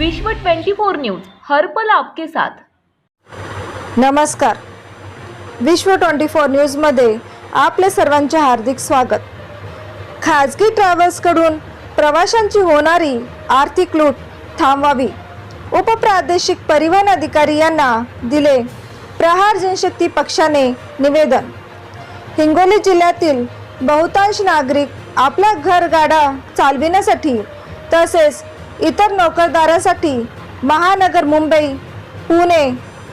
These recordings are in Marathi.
विश्व 24 न्यूज हर पल आपके साथ। नमस्कार, विश्व 24 न्यूजमध्ये आपले सर्वांचे हार्दिक स्वागत। खाजगी ट्रॅव्हल्सकडून प्रवाशांची होणारी आर्थिक लूट थांबवावी, उपप्रादेशिक परिवहन अधिकारी यांना दिले प्रहार जनशक्ती पक्षाने निवेदन। हिंगोली जिल्ह्यातील बहुतांश नागरिक आपला घरगाडा चालविण्यासाठी तसेच इतर नोकरदारांसाठी महानगर मुंबई, पुणे,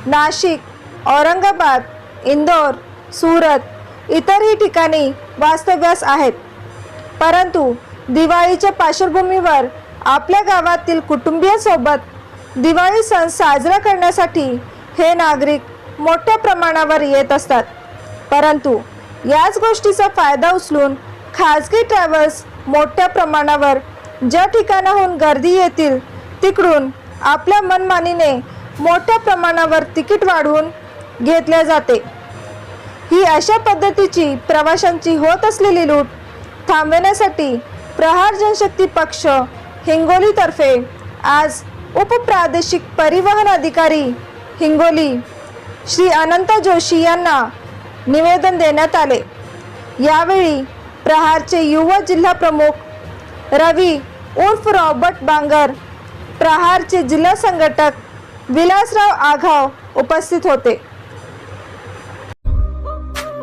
नाशिक, औरंगाबाद, इंदोर, सुरत इतरही ठिकाणी वास्तव्यास आहेत। परंतु दिवाळीच्या पार्श्वभूमीवर आपल्या गावातील कुटुंबियांसोबत दिवाळी सण साजरा करण्यासाठी हे नागरिक मोठ्या प्रमाणावर येत असतात। परंतु याच गोष्टीचा फायदा उचलून खाजगी ट्रॅव्हल्स मोठ्या प्रमाणावर ज्या ठिकाणाहून गर्दी येतील तिकडून आपल्या मनमानीने मोठ्या प्रमाणावर तिकीट वाढवून घेतले जाते। ही अशा पद्धतीची प्रवाशांची होत असलेली लूट थांबवण्यासाठी प्रहार जनशक्ती पक्ष हिंगोलीतर्फे आज उपप्रादेशिक परिवहन अधिकारी हिंगोली श्री अनंत जोशी यांना निवेदन देण्यात आले। यावेळी प्रहारचे युवा जिल्हा प्रमुख रवी उर्फ रॉबर्ट बांगर, प्रहारचे जिल्हा संघटक विलासराव आघाव उपस्थित होते।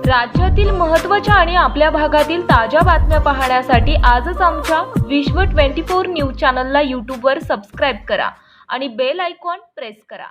राज्यातील महत्त्वाच्या आणि आपल्या भागातील ताज्या बातम्या पाहण्यासाठी आजच आमच्या विश्व 24 न्यूज चॅनलला यूट्यूबवर सबस्क्राईब करा आणि बेल आयकॉन प्रेस करा।